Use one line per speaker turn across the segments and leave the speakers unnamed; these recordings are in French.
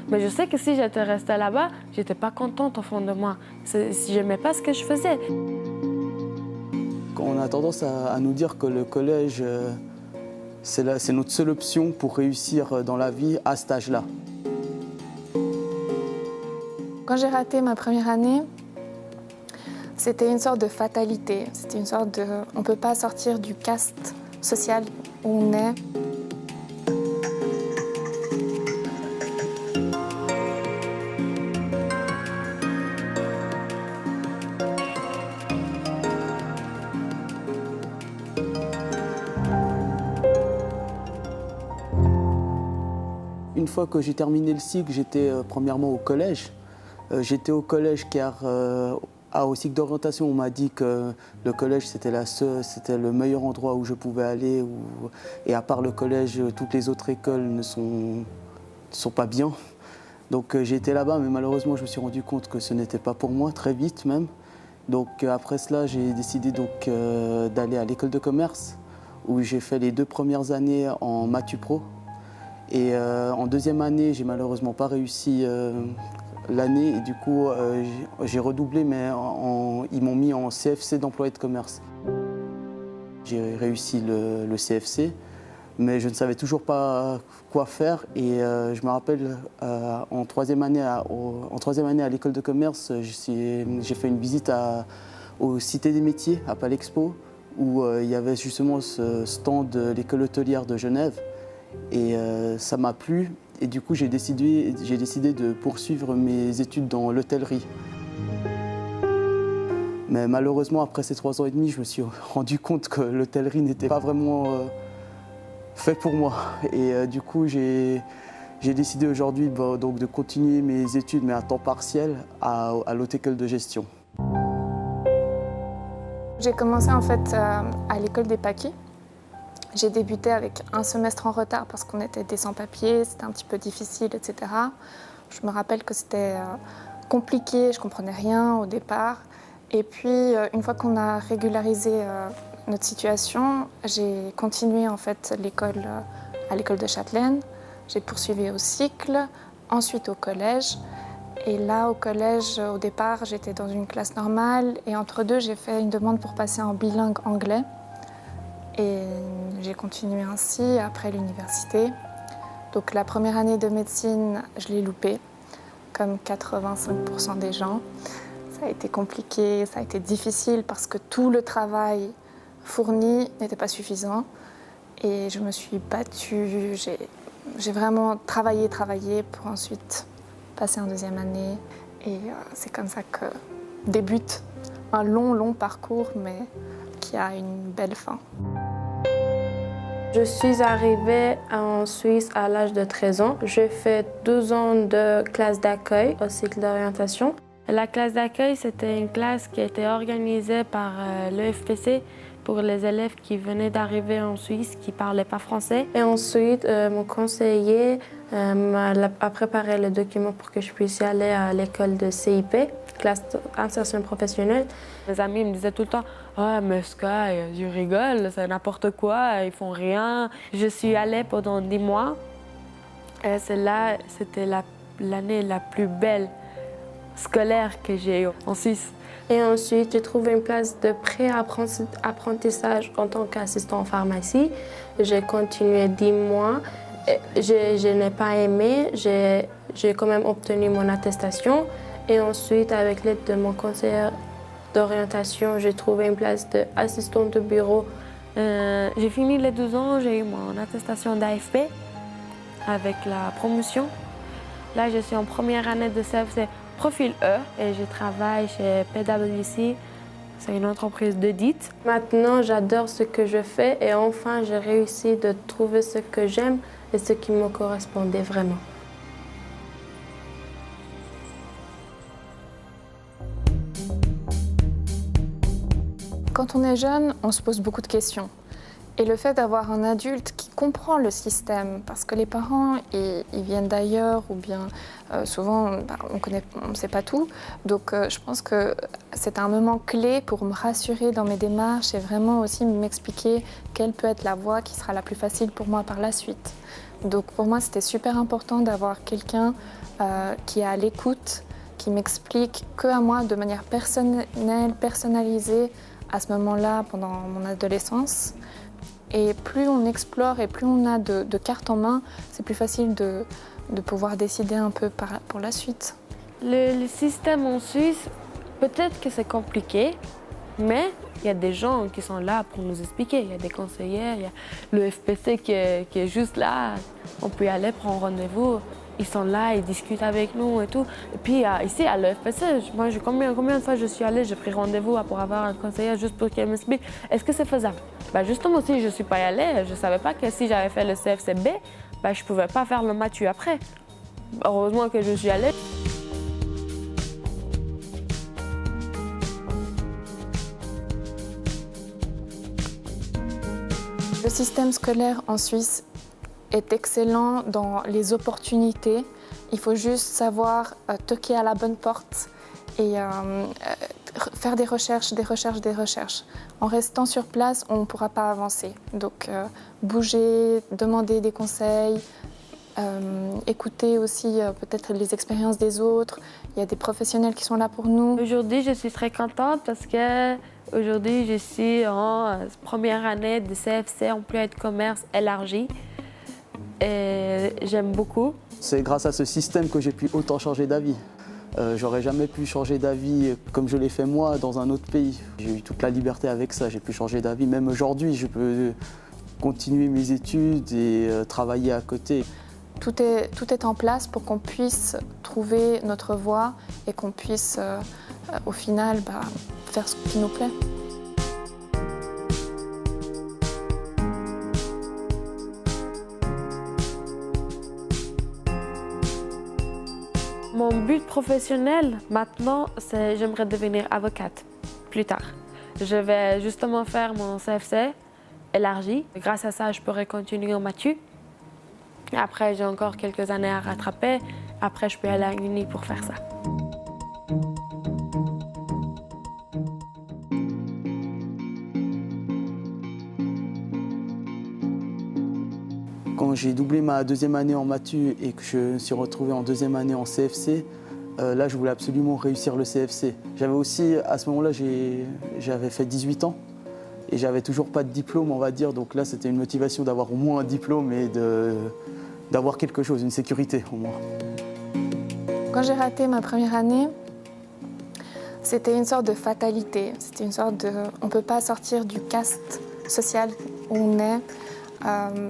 Mais je sais que si j'étais restée là-bas, j'étais pas contente au fond de moi. Si j'aimais pas ce que je faisais.
On a tendance à nous dire que le collège, c'est notre seule option pour réussir dans la vie à cet âge-là.
Quand j'ai raté ma première année, c'était une sorte de fatalité. C'était une sorte de... On ne peut pas sortir du caste social où on est.
Une fois que j'ai terminé le cycle, j'étais premièrement au collège. J'étais au collège car au cycle d'orientation, on m'a dit que le collège c'était le meilleur endroit où je pouvais aller. Et à part le collège, toutes les autres écoles ne sont pas bien. Donc j'ai été là-bas, mais malheureusement je me suis rendu compte que ce n'était pas pour moi, très vite même. Donc après cela, j'ai décidé d'aller à l'école de commerce, où j'ai fait les 2 premières années en Matu Pro. Et en deuxième année, j'ai malheureusement pas réussi l'année et du coup j'ai redoublé, mais ils m'ont mis en CFC d'employé de commerce. J'ai réussi le CFC, mais je ne savais toujours pas quoi faire et je me rappelle en troisième année à l'école de commerce, j'ai fait une visite aux Cités des métiers à Palexpo où il y avait justement ce stand de l'école hôtelière de Genève. Et ça m'a plu et du coup j'ai décidé de poursuivre mes études dans l'hôtellerie. Mais malheureusement après ces 3 ans et demi, je me suis rendu compte que l'hôtellerie n'était pas vraiment fait pour moi. Et du coup j'ai décidé aujourd'hui donc de continuer mes études mais à temps partiel à l'Haute École de gestion.
J'ai commencé en fait à l'école des Paquis. J'ai débuté avec un semestre en retard parce qu'on était des sans-papiers, c'était un petit peu difficile, etc. Je me rappelle que c'était compliqué, je ne comprenais rien au départ. Et puis, une fois qu'on a régularisé notre situation, j'ai continué en fait l'école à l'école de Châtelaine. J'ai poursuivi au cycle, ensuite au collège. Et là, au collège, au départ, j'étais dans une classe normale. Et entre deux, j'ai fait une demande pour passer en bilingue anglais. Et j'ai continué ainsi après l'université. Donc la première année de médecine, je l'ai loupée, comme 85% des gens. Ça a été compliqué, ça a été difficile parce que tout le travail fourni n'était pas suffisant. Et je me suis battue, j'ai vraiment travaillé pour ensuite passer en deuxième année. Et c'est comme ça que débute un long parcours, mais qui a une belle fin.
Je suis arrivée en Suisse à l'âge de 13 ans. J'ai fait 12 ans de classe d'accueil au cycle d'orientation. La classe d'accueil, c'était une classe qui a été organisée par l'EFPC pour les élèves qui venaient d'arriver en Suisse, qui ne parlaient pas français. Et ensuite, mon conseiller a préparé le document pour que je puisse y aller à l'école de CIP, classe d'insertion professionnelle. Mes amis me disaient tout le temps « Ah, mais Sky, tu rigoles, c'est n'importe quoi, ils font rien. » Je suis allée pendant 10 mois. Et c'était l'année la plus belle scolaire que j'ai eue en Suisse. Et ensuite, j'ai trouvé une place de pré-apprentissage en tant qu'assistant en pharmacie. J'ai continué 10 mois. Je n'ai pas aimé, j'ai quand même obtenu mon attestation. Et ensuite, avec l'aide de mon conseiller d'orientation, j'ai trouvé une place d'assistante de bureau. J'ai fini les 12 ans, j'ai eu mon attestation d'AFP avec la promotion. Là, je suis en première année de CFC Profil E et je travaille chez PwC. C'est une entreprise d'audit. Maintenant, j'adore ce que je fais et enfin, j'ai réussi de trouver ce que j'aime et ce qui me correspondait vraiment.
Quand on est jeune, on se pose beaucoup de questions. Et le fait d'avoir un adulte qui comprend le système, parce que les parents, ils viennent d'ailleurs, ou bien souvent, on ne sait pas tout. Donc je pense que c'est un moment clé pour me rassurer dans mes démarches et vraiment aussi m'expliquer quelle peut être la voie qui sera la plus facile pour moi par la suite. Donc pour moi, c'était super important d'avoir quelqu'un qui est à l'écoute, qui m'explique que à moi de manière personnelle, personnalisée, à ce moment-là, pendant mon adolescence. Et plus on explore et plus on a de cartes en main, c'est plus facile de pouvoir décider un peu pour la suite.
Le système en Suisse, peut-être que c'est compliqué, mais il y a des gens qui sont là pour nous expliquer. Il y a des conseillers, il y a le FPC qui est juste là. On peut y aller prendre rendez-vous. Ils sont là, ils discutent avec nous et tout. Et puis ici, à l'EFPC, moi, combien de fois je suis allée, j'ai pris rendez-vous pour avoir un conseiller juste pour qu'il m'explique. Est-ce que c'est faisable? Justement, si je ne suis pas allée, je ne savais pas que si j'avais fait le CFCB, je ne pouvais pas faire le MATU après. Heureusement que je suis allée.
Le système scolaire en Suisse est excellent dans les opportunités. Il faut juste savoir toquer à la bonne porte et faire des recherches. En restant sur place, on ne pourra pas avancer. Donc bouger, demander des conseils, écouter aussi peut-être les expériences des autres. Il y a des professionnels qui sont là pour nous.
Aujourd'hui, je suis très contente parce que aujourd'hui, je suis en première année de CFC, emploi de commerce élargi. Et j'aime beaucoup.
C'est grâce à ce système que j'ai pu autant changer d'avis. J'aurais jamais pu changer d'avis comme je l'ai fait moi dans un autre pays. J'ai eu toute la liberté avec ça, j'ai pu changer d'avis. Même aujourd'hui, je peux continuer mes études et travailler à côté.
Tout est en place pour qu'on puisse trouver notre voie et qu'on puisse au final faire ce qui nous plaît.
Mon but professionnel maintenant, c'est j'aimerais devenir avocate plus tard. Je vais justement faire mon CFC élargi. Grâce à ça, je pourrai continuer en MATU. Après, j'ai encore quelques années à rattraper. Après, je peux aller à l'Uni pour faire ça.
Quand j'ai doublé ma deuxième année en MATU et que je me suis retrouvé en deuxième année en CFC, là, je voulais absolument réussir le CFC. J'avais aussi, à ce moment-là, j'avais fait 18 ans et j'avais toujours pas de diplôme, on va dire. Donc là, c'était une motivation d'avoir au moins un diplôme et d'avoir quelque chose, une sécurité au moins.
Quand j'ai raté ma première année, c'était une sorte de fatalité. C'était une sorte de... On ne peut pas sortir du caste social où on est.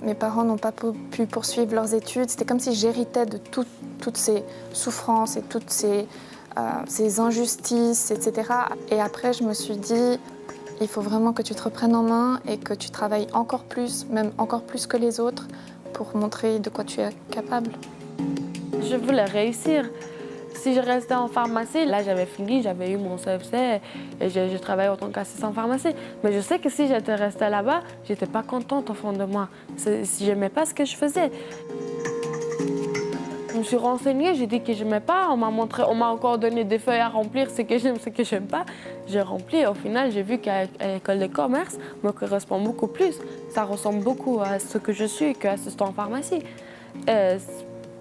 Mes parents n'ont pas pu poursuivre leurs études. C'était comme si j'héritais de toutes ces souffrances et toutes ces injustices, etc. Et après, je me suis dit, il faut vraiment que tu te reprennes en main et que tu travailles encore plus, même encore plus que les autres, pour montrer de quoi tu es capable.
Je voulais réussir. Si je restais en pharmacie, là j'avais fini, j'avais eu mon CFC et je travaillais en tant qu'assistant en pharmacie. Mais je sais que si j'étais restée là-bas, j'étais pas contente au fond de moi. Si j'aimais pas ce que je faisais. Je me suis renseignée, j'ai dit que j'aimais pas. On m'a encore donné des feuilles à remplir, ce que j'aime, ce que j'aime pas. J'ai rempli et au final, j'ai vu qu'à l'école de commerce me correspond beaucoup plus. Ça ressemble beaucoup à ce que je suis qu'assistant en pharmacie.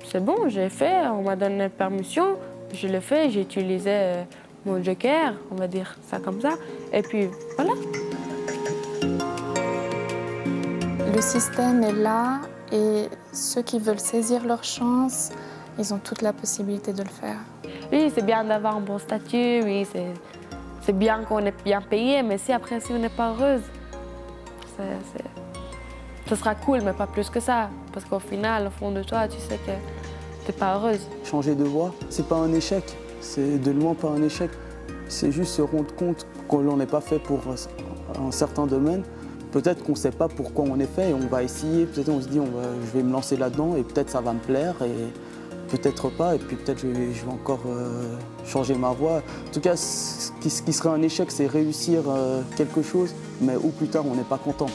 C'est bon, j'ai fait, on m'a donné la permission, je l'ai fait, j'ai utilisé mon joker, on va dire ça comme ça, et puis voilà.
Le système est là et ceux qui veulent saisir leur chance, ils ont toute la possibilité de le faire.
Oui, c'est bien d'avoir un bon statut, oui, c'est bien qu'on est bien payé, mais si après, si on n'est pas heureuse, ce sera cool, mais pas plus que ça. Parce qu'au final, au fond de toi, tu sais que tu n'es pas heureuse.
Changer de voie, c'est pas un échec. C'est de loin pas un échec. C'est juste se rendre compte que l'on n'est pas fait pour un certain domaine. Peut-être qu'on ne sait pas pourquoi on est fait et on va essayer. Peut-être on se dit, je vais me lancer là-dedans et peut-être ça va me plaire et peut-être pas. Et puis peut-être je vais encore changer ma voie. En tout cas, ce qui serait un échec, c'est réussir quelque chose, mais au plus tard, on n'est pas content.